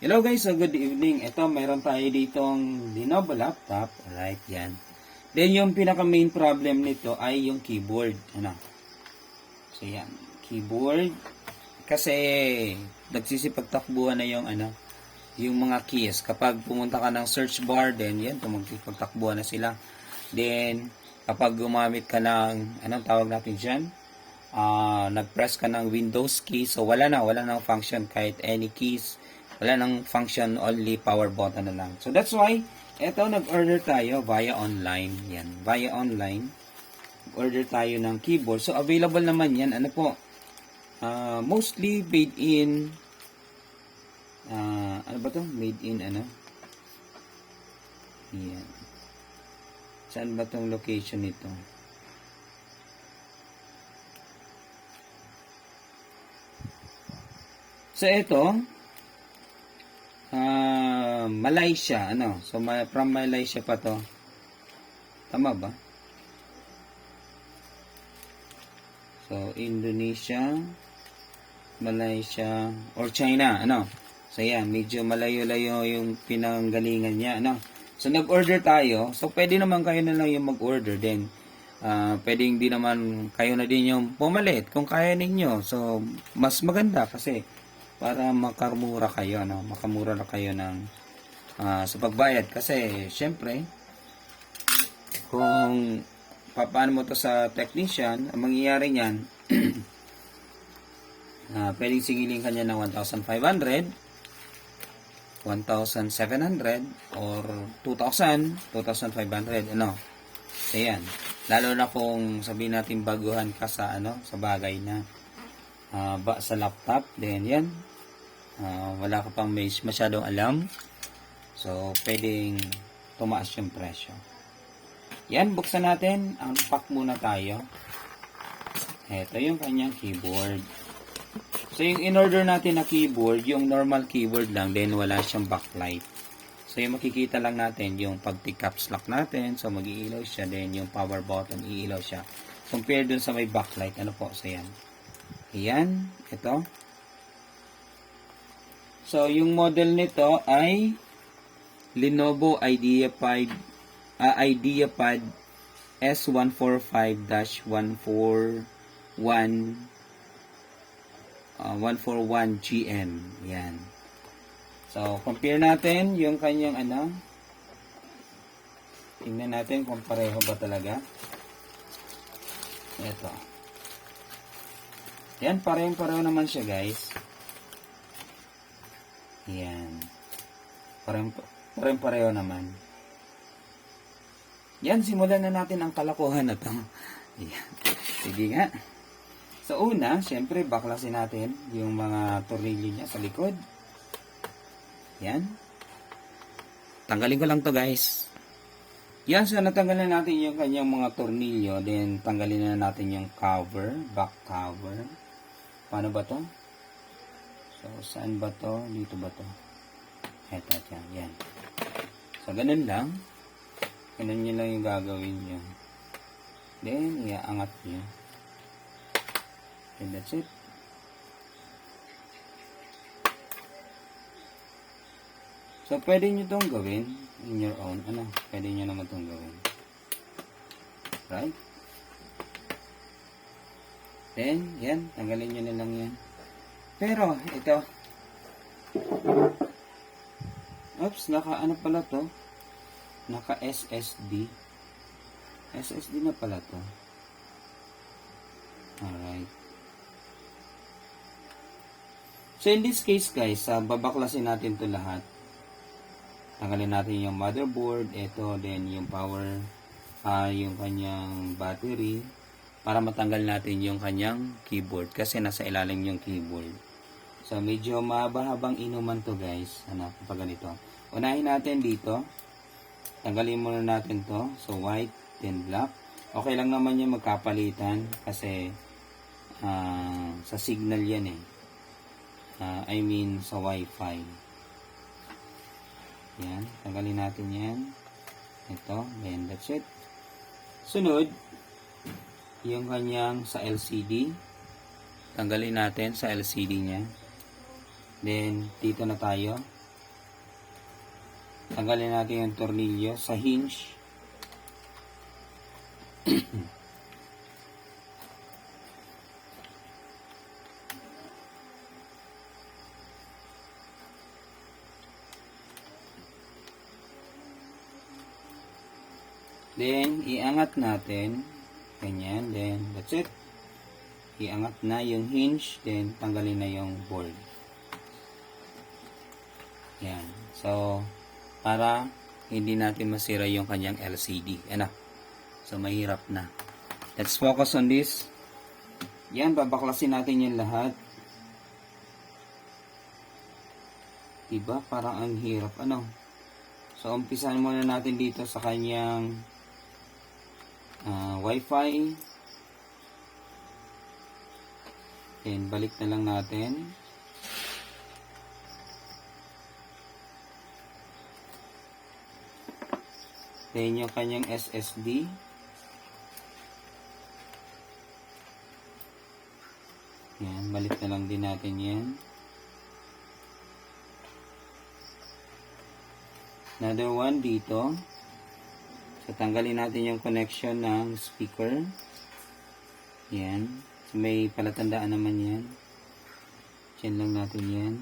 Hello guys, so good evening. Ito, mayroon tayo ditong Lenovo laptop. Alright, yan. Then, yung pinaka main problem nito ay yung keyboard. Ano? So, yan. Keyboard. Kasi, nagsisipagtakbuhan na yung yung mga keys. Kapag pumunta ka ng search bar, then yan, magsipagtakbuhan na sila. Then, kapag gumamit ka ng, anong tawag natin dyan? Nag-press ka ng Windows key. So, wala nang function kahit any keys. Wala nang function, only power button na lang. So, that's why, eto, nag-order tayo via online. Yan, via online. Order tayo ng keyboard. So, available naman yan. Ano po? Mostly made in, ano ba to? Made in, Yan. Saan ba tong location nito? So, ito, Malaysia, So, from Malaysia pa to. Tama ba? So, Indonesia, Malaysia, or China, So, yan, medyo malayo-layo yung pinanggalingan niya, So, nag-order tayo. So, pwede naman kayo na lang yung mag-order din. Pwedeng di naman kayo na din yung pumalit kung kaya ninyo. So, mas maganda kasi para makamura kayo, makamura na kayo ng sa pagbayad. Kasi, syempre, kung paano mo to sa technician, ang mangyayari niyan, pwedeng singilin kanya ng 1,500, 1,700, or 2,000, 2,500, So, yan. Lalo na kung sabihin natin baguhan ka sa, sa bagay na, sa laptop, then yan, wala ka pang masyadong alam. So, pwedeng tumaas yung presyo. Yan, buksan natin. Unpack muna tayo. Ito yung kanyang keyboard. So, yung in-order natin na keyboard, yung normal keyboard lang, then wala siyang backlight. So, yung makikita lang natin, yung pag-caps lock natin, so mag-iilaw siya, then yung power button, iilaw siya. Compare dun sa may backlight, So, yan. Ayan, ito. So, yung model nito ay Lenovo IdeaPad S145-141GM. Yan. So, compare natin yung kanyang Tingnan natin kung pareho ba talaga. Ito. Yan, pareho naman siya, guys. Yan. Pareho naman. Yan, simulan na natin ang kalokohan na to. Yan. Sige nga. Sa una, syempre, baklasin natin yung mga tornilyo niya sa likod. Yan. Tanggalin ko lang to, guys. Yan, so natanggalan natin yung kanyang mga tornilyo. Then, tanggalin na natin yung cover, back cover. Paano ba to? So, saan ba to? Dito ba to? Eto, yan. So, ganun lang. Ganun nyo lang yung gagawin nyo. Then, iaangat nyo. And that's it. So, pwede nyo itong gawin in your own. Pwede nyo naman itong gawin. Right? Then, yan. Tanggalin nyo na lang yan. Pero, ito. Oops, naka pala to? Naka SSD. SSD na pala to. Alright. So, in this case, guys, babaklasin natin to lahat. Tanggalin natin yung motherboard. Ito, then yung power, yung kanyang battery. Para matanggal natin yung kanyang keyboard. Kasi nasa ilalim yung keyboard. So, medyo mahaba-habang inuman to, guys. Kapag ganito. Unahin natin dito. Tanggalin muna natin to. So, white, then black. Okay lang naman yung magkapalitan. Kasi, sa signal yan eh. I mean, sa Wi-Fi. Yan. Tanggalin natin yan. Ito. Then, that's it. Sunod, yung kanyang sa LCD. Tanggalin natin sa LCD niya. Then, dito na tayo. Tanggalin natin yung tornilyo sa hinge. Then, iangat natin. Ganyan. Then, that's it. Iangat na yung hinge. Then, tanggalin na yung board. Yan. So, para hindi natin masira yung kanyang LCD. Ano? So, mahirap na. Let's focus on this. Yan, babaklasin natin yung lahat. Diba? Parang ang hirap. Ano? So, umpisan muna natin dito sa kanyang Wi-Fi. Then, balik na lang natin. Then, yung kanyang SSD. Yan, balik na lang din natin yan. Another one dito. So, tanggalin natin yung connection ng speaker. Yan. So, may palatandaan naman yan. Diyan lang natin yan.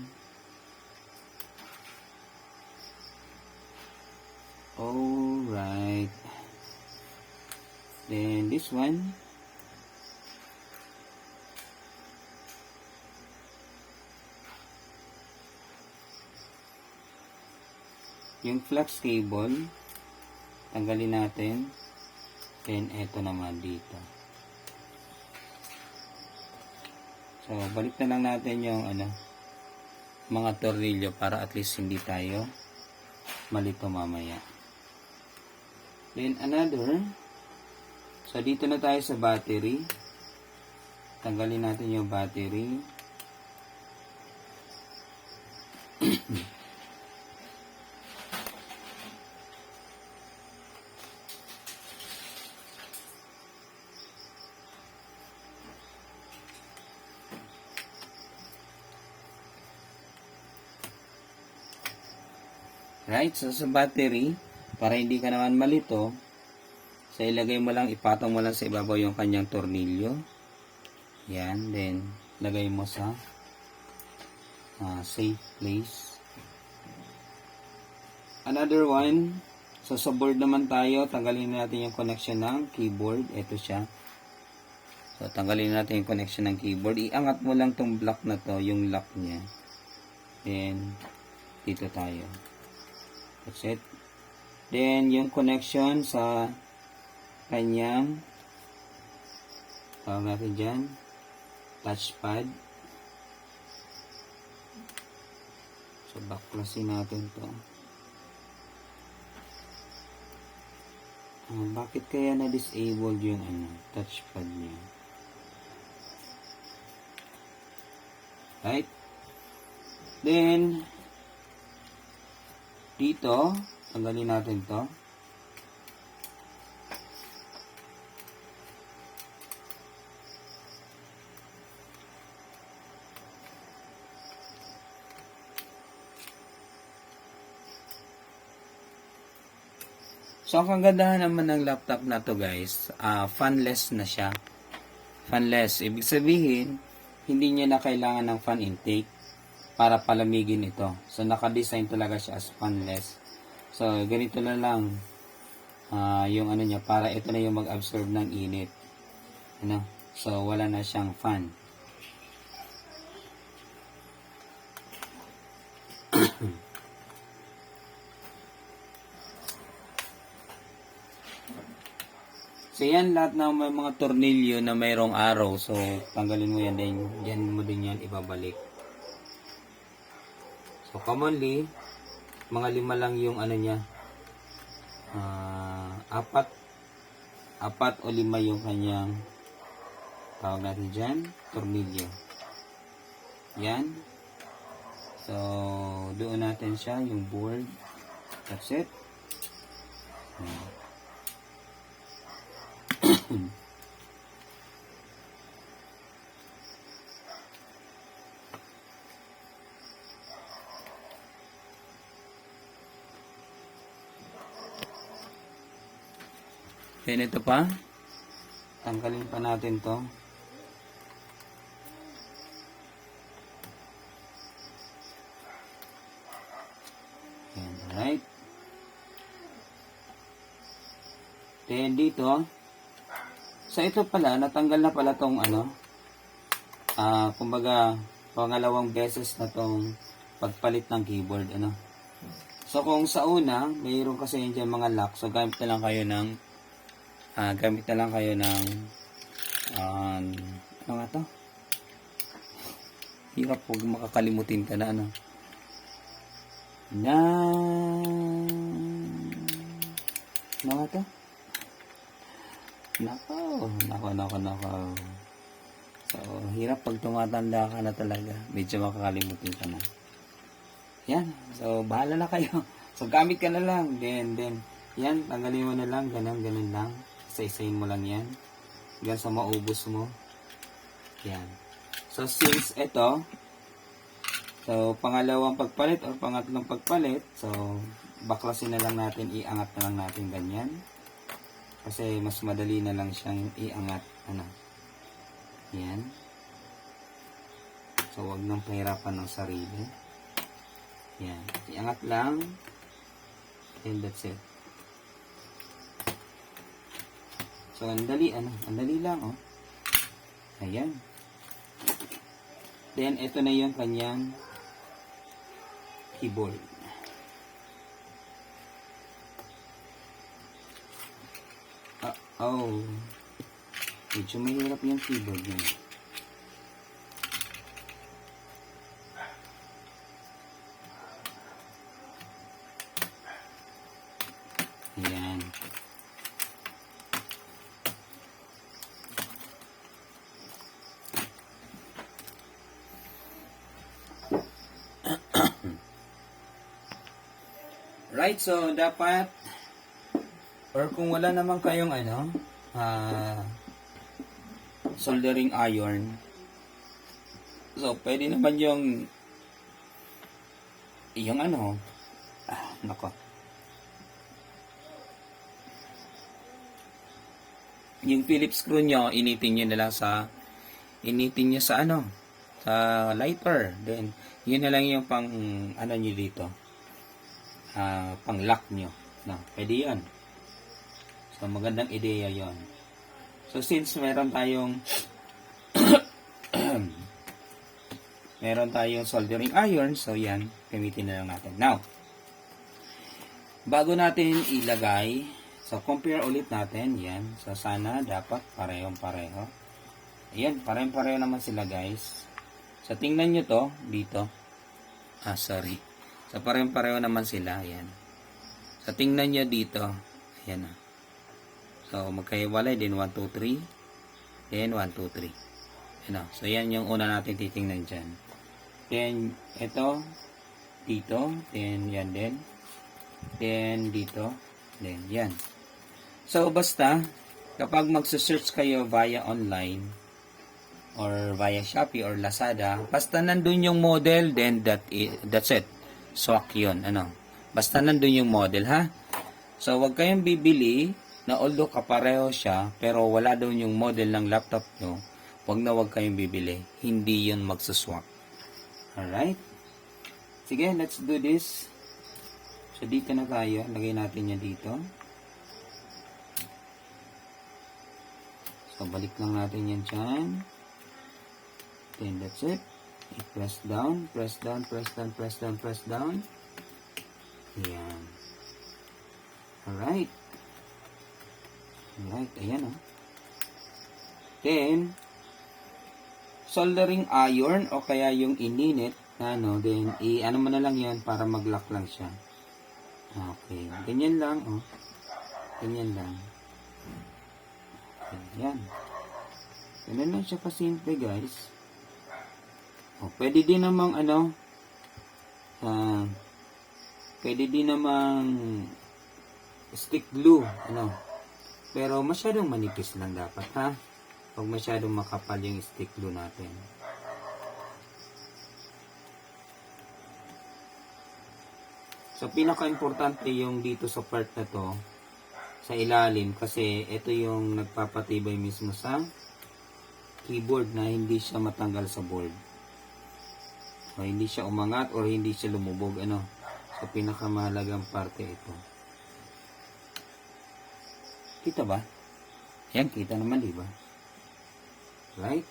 Alright. Then, this one. Yung flex cable. Tanggalin natin. Then, eto naman dito. So, balik na lang natin yung mga tornilyo para at least hindi tayo malito mamaya. Then, another. So, dito na tayo sa battery. Tanggalin natin yung battery. Right, so sa battery, para hindi ka naman malito, so ilagay mo lang, ipatong mo lang sa ibabaw yung kanyang tornilyo. Yan, then lagay mo sa safe place. Another one, so sa board naman tayo, tanggalin natin yung connection ng keyboard. Ito siya. So tanggalin natin yung connection ng keyboard. Iangat mo lang tong block na to, yung lock niya. Then, dito tayo. That's it. Then, yung connection sa kanyang tawag natin dyan touchpad. So, baklasin natin to. Bakit kaya na-disabled yung touchpad niya? Right? Then, dito, tanggalin natin to. So, ang kagandahan naman ng laptop na to guys, fanless na siya. Fanless. Ibig sabihin, hindi niya na kailangan ng fan intake para palamigin ito. So, naka-design talaga siya as fanless. So, ganito na lang yung niya, para ito na yung mag-absorb ng init. So, wala na siyang fan. So, yan lahat ng may mga tornilyo na mayroong arrow. So, tanggalin mo yan din. Diyan mo din yan ibabalik. So, commonly, mga 5 lang yung niya. 4 o 5 yung kanyang tawag natin dyan, tornilyo. Yan. So, doon natin siya, yung board. That's it. Then ito pa. Tanggalin pa natin to. Yan, alright. Then dito. So ito pala, natanggal na pala tong ano. Kumbaga, pangalawang beses na tong pagpalit ng keyboard, ano. So kung sa una, mayroon kasi yun dyan mga lock. So gamit na lang kayo ng ano nga to? Hirap po makakalimutin ka na ano. Ano nga to? Nako. So, hirap pag tumatanda ka na talaga. Medyo makakalimutin ka na. Yan. So, bahala na kayo. So, gamit ka na lang. Then, yan. Tanggalin mo na lang. Ganun lang. Isa-isahin mo lang yan. Hanggang sa maubos mo. Yan. So, since ito, so, pangalawang pagpalit or pangatlong pagpalit, so, baklasin na lang natin, iangat na lang natin ganyan. Kasi, mas madali na lang siyang iangat. Ano? Yan. So, wag nang pahirapan ng sarili. Yan. Iangat lang. And that's it. So, ang dali lang, oh. Ayan. Then, ito na yung kanyang keyboard. Medyo mahirap yung keyboard niya. Ayan. Right, so dapat or kung wala naman kayong soldering iron, so pwede naman yung yung Phillips screw nyo, initin nyo sa sa lighter. Then yun na lang yung pang nyo dito, pang lock nyo. Pwede yun. So magandang ideya yon. So since meron tayong soldering iron, so yan, gamitin na lang natin. Now, bago natin ilagay, so compare ulit natin, yan. So sana dapat parehong-pareho. Ayan, parehong-pareho naman sila, guys. So tingnan nyo to, dito. Sorry. So parehong-pareho naman sila, ayan. So tingnan nyo dito, ayan na. So, magkahiwalay din 1, 2, 3. Then, 1, 2, 3. Ano? So, yan yung una natin titingnan dyan. Then, ito, dito. Then, yan din. Then, dito. Then, yan. So, basta, kapag magsa-search kayo via online, or via Shopee or Lazada, basta nandun yung model, then that's it. Swak yun. Ano? Basta nandun yung model, ha? So, wag kayong bibili na although kapareho siya, pero wala daw yung model ng laptop nyo, wag kayong bibili. Hindi yun magsuswap. Alright? Sige, let's do this. So, dito na tayo. Lagay natin yan dito. So, balik lang natin yan dyan. Then, that's it. I-press down, press down, press down, press down, press down. Ayan. Alright. Alright, ayan o. Then, soldering iron o kaya yung ininit, then, mo na lang yan para mag-lock lang siya. Okay, ganyan lang, o. Ganyan lang. Ayan. Ganyan lang siya kasimple, guys. O, pwede din namang, pwede din namang stick glue, Pero masyadong manipis lang dapat, ha? Huwag masyadong makapal yung stick glue natin. So, pinaka-importante yung dito sa part na to. sa ilalim kasi ito yung nagpapatibay mismo sa keyboard na hindi siya matanggal sa board. O hindi siya umangat or hindi siya lumubog, ano. So pinakamahalagang parte ito. Kita ba? Yan, kita naman, di ba? Right?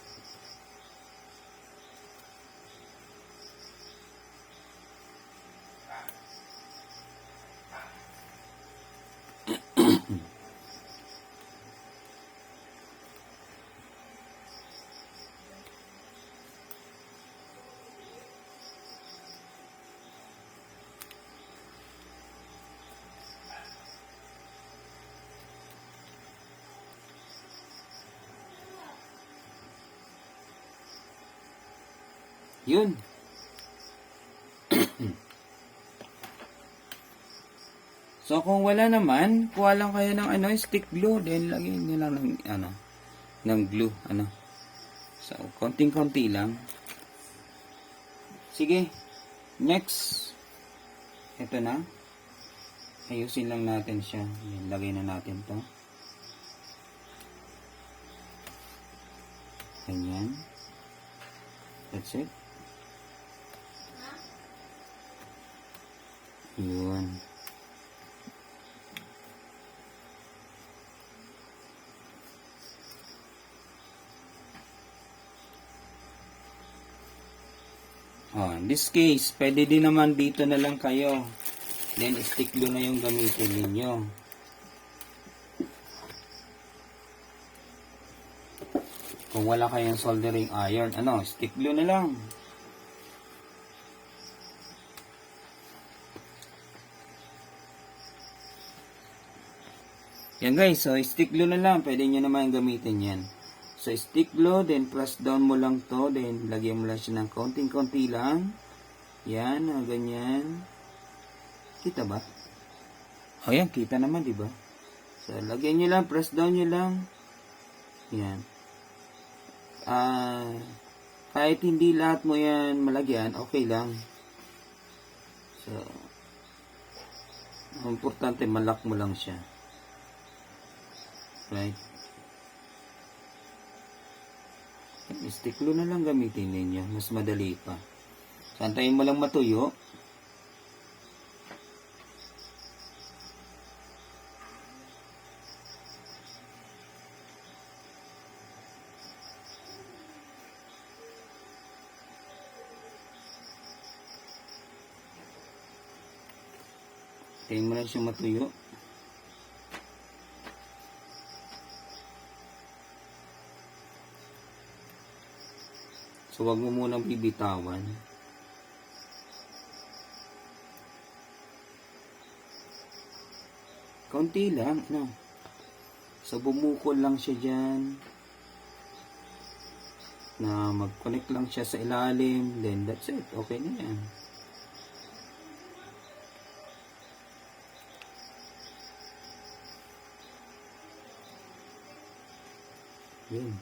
Yun. So, kung wala naman, kuha lang kayo ng stick glue. Then, lagyan nyo lang ng glue, So, konting-konti lang. Sige. Next. Ito na. Ayusin lang natin siya. Yan, lagay na natin to. Ganyan. That's it. Yun. In this case, pwede din naman dito na lang kayo. Then, stick glue na yung gamitin ninyo. Kung wala kayong soldering iron, stick glue na lang. Yan guys, so stick glue na lang. Pwede nyo naman gamitin yan. So stick glue, then press down mo lang to. Then lagyan mo lang siya ng konting-konti lang. Yan, ganyan. Kita ba? O yan, kita naman, di ba? So lagyan nyo lang, press down nyo lang. Yan. Kahit hindi lahat mo yan malagyan, okay lang. So, importante malak mo lang siya. Right? Stick glue na lang gamitin ninyo. Mas madali pa. Santayin mo lang matuyo. Santayin mo lang siya matuyo. So, wag mo munang bibitawan. Kaunti lang, So, bumukol lang siya dyan. Na mag-connect lang siya sa ilalim. Then, that's it. Okay na yan. Yun.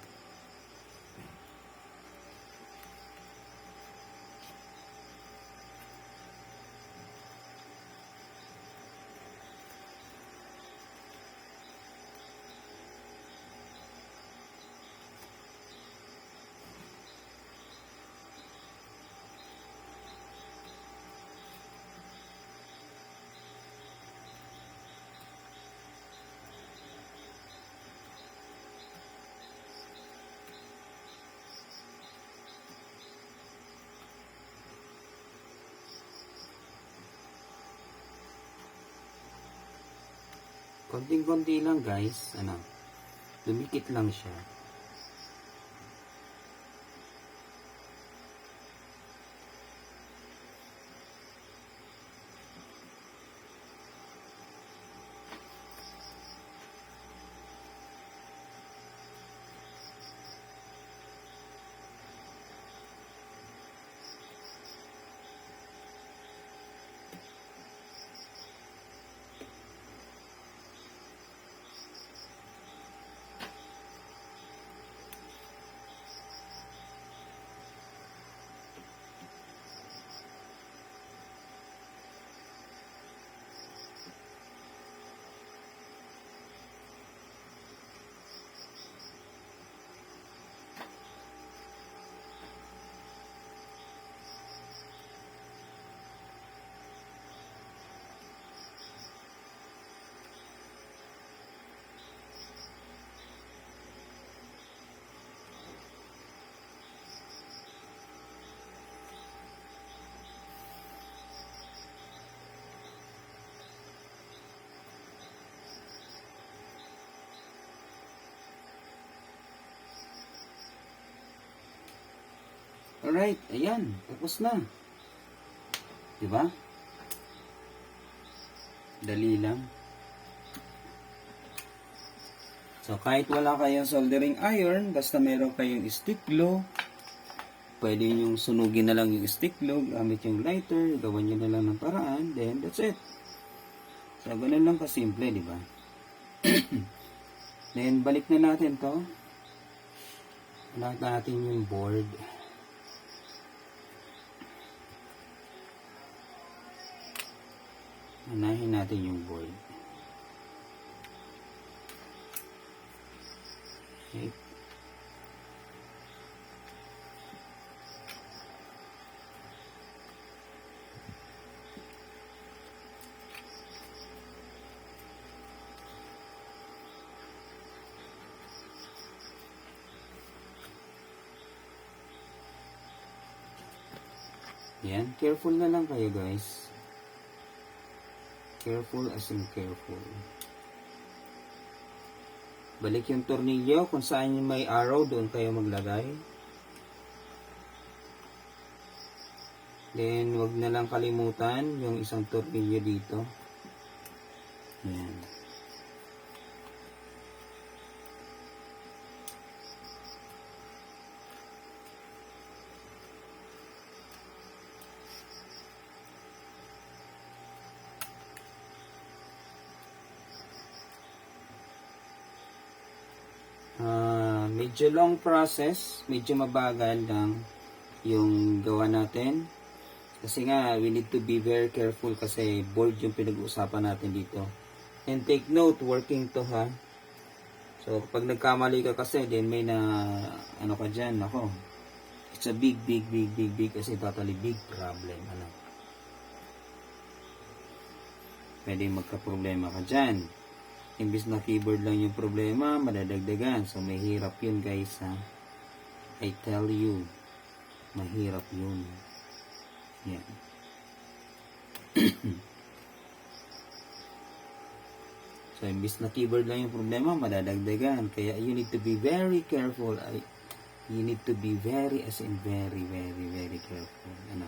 Konting-konti lang guys, lumikit lang siya. Alright, ayan. Tapos na. Diba? Dali lang. So, kahit wala kayong soldering iron, basta meron kayong stick glue, pwede nyo sunugin na lang yung stick glue, gamit yung lighter, gawan nyo na lang ng paraan, then that's it. So, ganun lang kasimple, di ba? Then, balik na natin to. Balik natin yung board. Anahin natin yung board. Okay. Yan, careful na lang kayo guys. Careful as in careful. Balik yung tornilyo, kung saan yung may arrow, doon kayo maglagay. Then, wag na lang kalimutan yung isang tornilyo dito. Yan. Medyo long process, medyo mabagal lang yung gawa natin. Kasi nga, we need to be very careful kasi board yung pinag-uusapan natin dito. And take note, working to ha. So, kapag nagkamali ka kasi, then may na, ano ka dyan, ako. It's a big kasi totally big problem. Ano? Pwede magka-problema ka dyan. Imbis na keyboard lang yung problema, madadagdagan. So, may hirap yun guys ha. I tell you, mahirap yun. Yan. So, imbis na keyboard lang yung problema, madadagdagan. Kaya, you need to be very careful. You need to be very, as in very careful. Ano?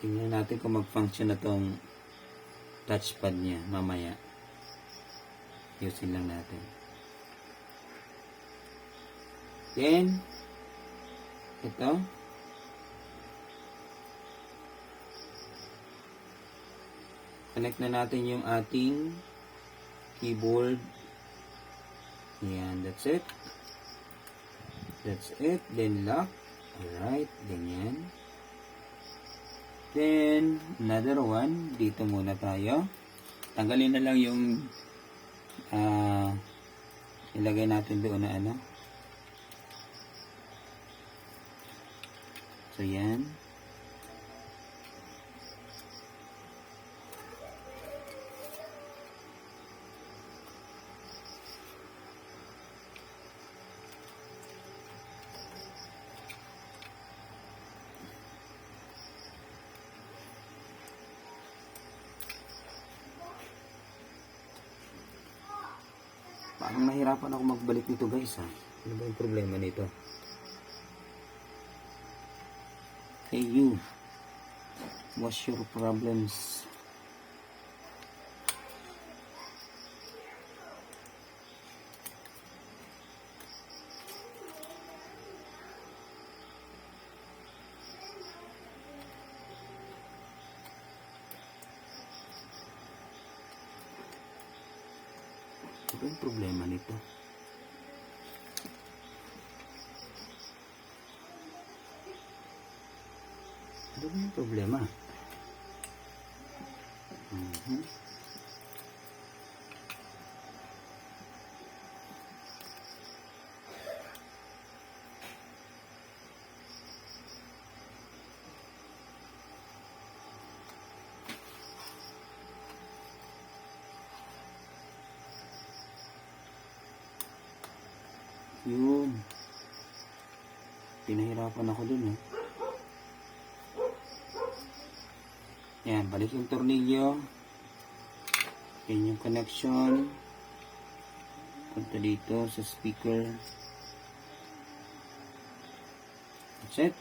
Tingnan natin kung mag-function na tong touchpad niya mamaya. Yusin lang natin. Then, ito. Connect na natin yung ating keyboard. Yan, that's it. That's it. Then lock. Alright, ganyan. Then, another one. Dito muna tayo. Tanggalin na lang yung ilagay natin doon na ano. So, yan. Parang nahirapan ako magbalik nito guys ha. Ano ba yung problema nito? Hey you, what's your problems? Ano ba yung problema nito? Ano ba yung problema? Yun. Pinahirapan ako dun eh. Yan, balik yung tornilyo. Yan yung connection. Punta dito sa speaker. That's it.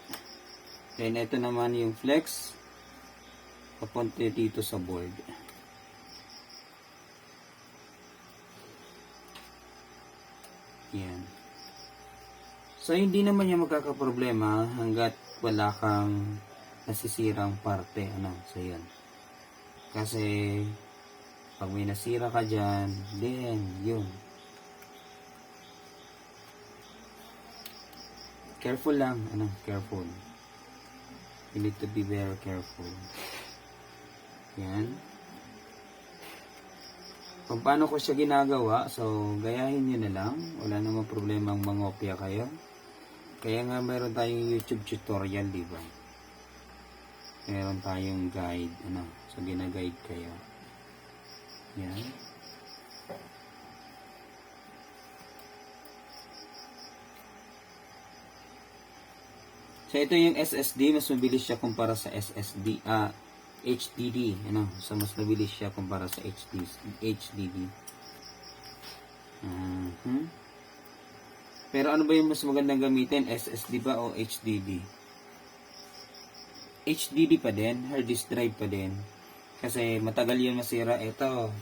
Then, ito naman yung flex. Papunta dito sa board. Yan. So, hindi naman yung magkakaproblema hanggat wala kang nasisirang parte. So, yan. Kasi, pag may nasira ka dyan, then, yun. Careful lang, careful. You need to be very careful. Yan. Kung paano ko siya ginagawa, so, gayahin nyo na lang. Wala namang problema ang mangopya kayo. Kaya nga, mayroon tayong YouTube tutorial, di ba? Mayroon tayong guide, so, gina-guide kayo. Yan. So, ito yung SSD. Mas mabilis siya kumpara sa SSD. HDD. So, mas mabilis siya kumpara sa HDD. Pero ano ba yung mas magandang gamitin? SSD ba o HDD? HDD pa din. Hard disk drive pa din. Kasi matagal yun masira. Ito.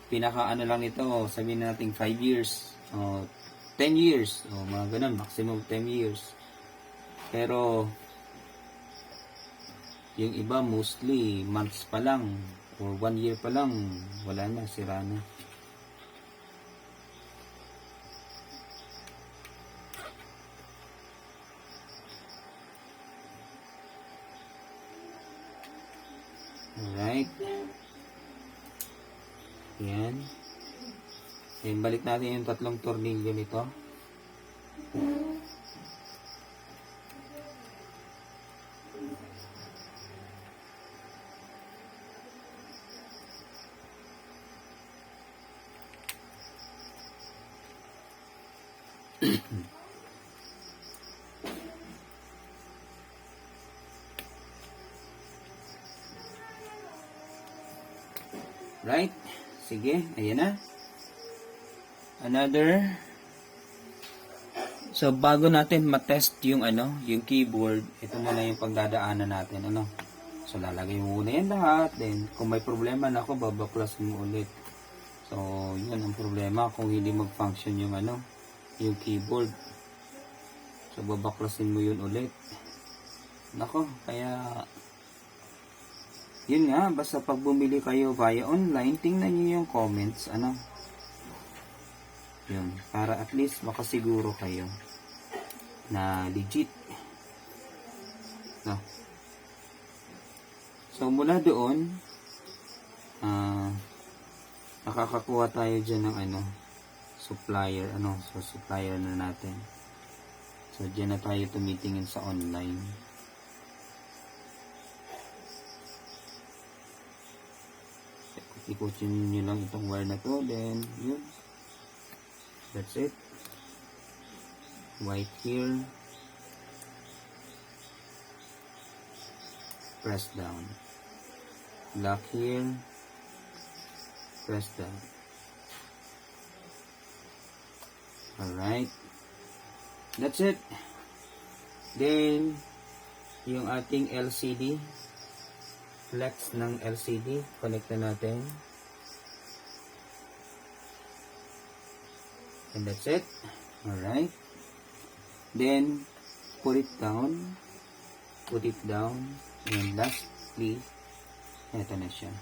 Pinaka lang ito. Sabihin natin 5 years. 10 years. Mga ganun. Maximum 10 years. Pero, yung iba mostly months pa lang. Or 1 year pa lang. Wala na. Sira na. Alright. Yan. Then, balik natin yung tatlong tornilyo nito. Right? Sige, ayan na. Another. So, bago natin matest yung yung keyboard, ito muna yung pagdadaanan natin, So, lalagay mo muna yan lahat. Then, kung may problema na ako, babaklasin mo ulit. So, yun ang problema kung hindi mag-function yung yung keyboard. So, babaklasin mo yun ulit. Nako, kaya yun nga, basta pag bumili kayo via online, tingnan nyo yung comments, yun, para at least makasiguro kayo na legit. No. So, mula doon, nakakakuha tayo dyan ng supplier, so supplier na natin. So, dyan na tayo tumitingin sa online. Ikutin nyo lang itong wire na to, then yun, that's it. White here, press down. Black here, press down. Alright, that's it. Then yung ating LCD, flex ng LCD, connect na natin. And that's it. Alright. Then, put it down. Put it down. And lastly, eto na siya.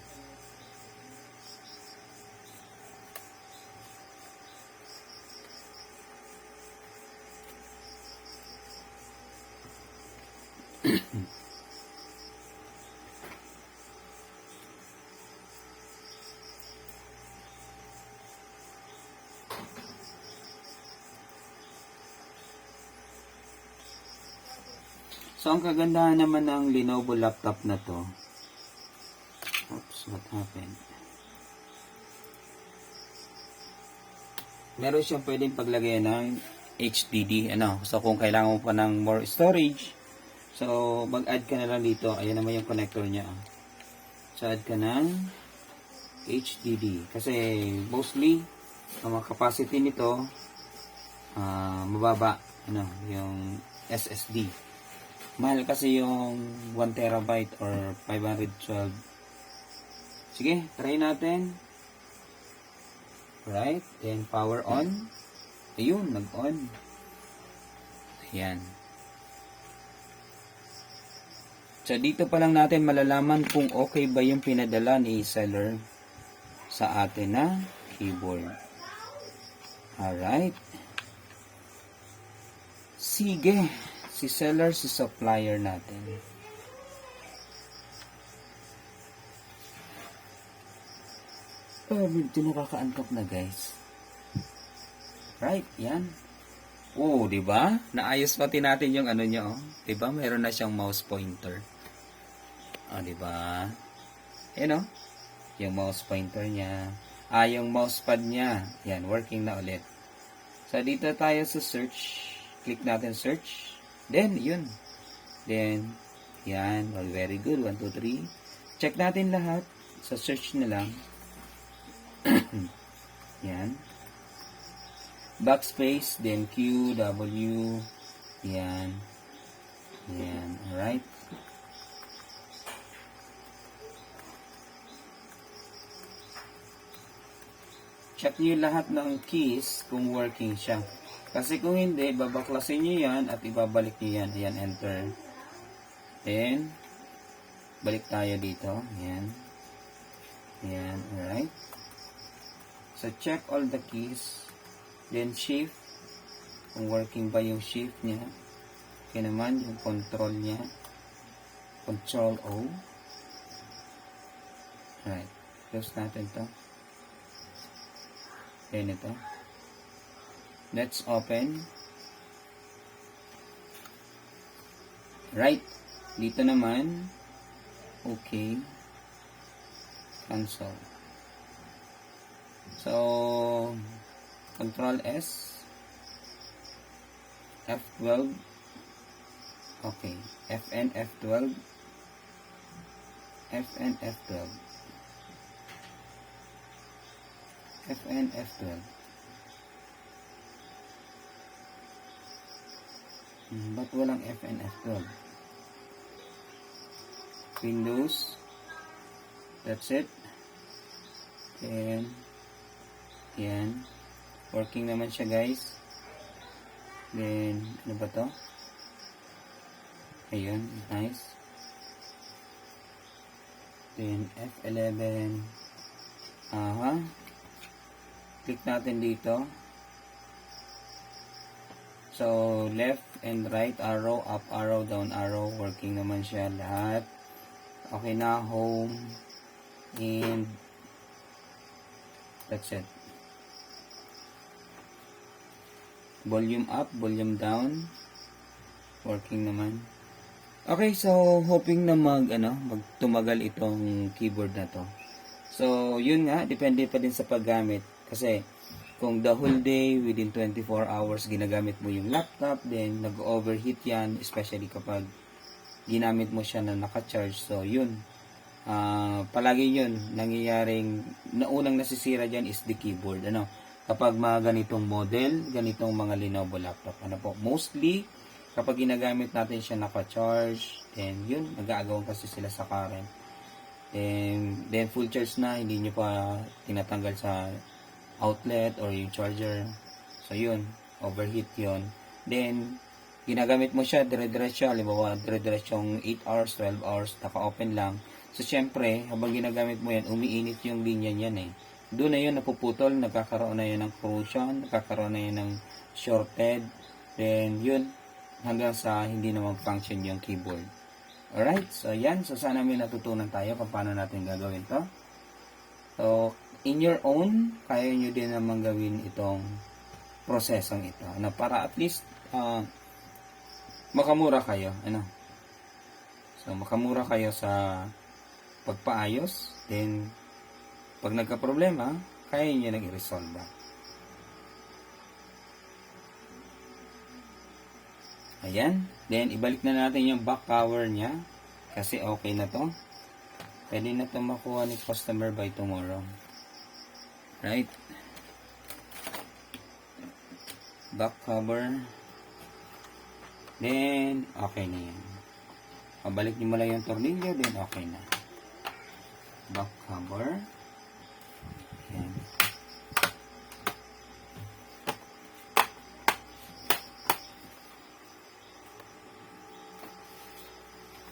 So, ang kagandahan naman ng Lenovo laptop na to. Oops, what happened? Meron siyang pwedeng paglagay ng HDD. So, kung kailangan mo pa ng more storage, so, mag-add ka na lang dito. Ayan naman yung connector niya. So, add ka ng HDD. Kasi mostly, ang mga capacity nito, mababa, yung SSD. Mahal kasi yung 1 terabyte or 512. Sige, try natin. Right, then power on. Ayun, nag-on. Ayan. So, dito pa lang natin malalaman kung okay ba yung pinadala ni seller sa atin na keyboard. Alright. Sige. Si seller, si supplier natin. Medyo nakakaantok na, guys. Right, yan. Oh, di ba? Naayos pati natin yung ano niya, oh. Di ba? Mayroon na siyang mouse pointer. Oh, di ba? Yan, oh. Yung mouse pointer niya. Yung mousepad niya. Yan, working na ulit. So, dito tayo sa search. Click natin search. Then, yun. Then, yan. Oh, very good. 1, 2, 3. Check natin lahat. Sa search na lang. Yan. Backspace, then Q, W, yan. Yan, alright. Check nyo lahat ng keys kung working siya. Kasi kung hindi, babaklasin nyo yan at ibabalik nyo yan. Ayan, enter. Then, balik tayo dito. Yan. Yan, alright. So, check all the keys. Then, shift. Kung working ba yung shift niya. Okay naman, yung control niya. Control O. Alright. Close natin to. Then, ito. Let's open. Right. Dito naman. Okay. Cancel. So, Control S, F12, okay, FN F12, FN F12, FN F12. Ba't walang FN F12? Windows, that's it. Then, yan. Working naman siya, guys. Then, ano ba to? Ayun, nice. Then, F11. Aha. Click natin dito. So, left and right arrow, up arrow, down arrow. Working naman siya lahat. Okay na, home. And, that's it. Volume up, volume down. Working naman. Okay, so hoping na magtumagal itong keyboard na to. So, yun nga, depende pa din sa paggamit. Kasi, kung the whole day, within 24 hours, ginagamit mo yung laptop, then nag-overheat yan, especially kapag ginamit mo siya na naka-charge. So, yun. Palagi yun, nangyayaring, naunang nasisira dyan is the keyboard. Kapag mga ganitong model, ganitong mga Lenovo laptop. Mostly, kapag ginagamit natin siya naka-charge, then yun, nag-aagawan kasi sila sa current. Then full charge na, hindi nyo pa tinatanggal sa outlet or yung charger. So yun, overheat yun. Then, ginagamit mo siya, dire-diretso, halimbawa, dire-diretsong 8 hours, 12 hours, naka-open lang. So, syempre, habang ginagamit mo yan, umiinit yung linya niyan eh. Doon na yun napuputol, nagkakaroon na yun ng corrosion, nagkakaroon na yun ng shorted, then yun, hanggang sa hindi na mag-function yung keyboard. Alright, so yan, so sana may natutunan tayo kung paano natin gagawin to. So, in your own, kaya nyo din naman gawin itong prosesong ito, para at least, makamura kayo, So, makamura kayo sa pagpaayos, then, pag nagka-problema, kaya nyo nang i-resolve. Ayan. Then, ibalik na natin yung back cover niya. Kasi okay na to. Pwede na to makuha ni customer by tomorrow. Right? Back cover. Then, okay na yan. Pabalik nyo mo lang yung tornilyo, then okay na. Back cover. Yan.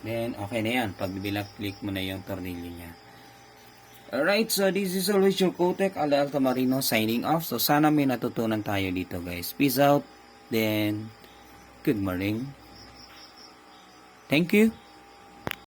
Then, okay na yan. Pag click mo na yung tornilyo niya. Alright, so this is always your Kotech Ala Altamarino signing off. So, sana may natutunan tayo dito, guys. Peace out. Then, good morning. Thank you.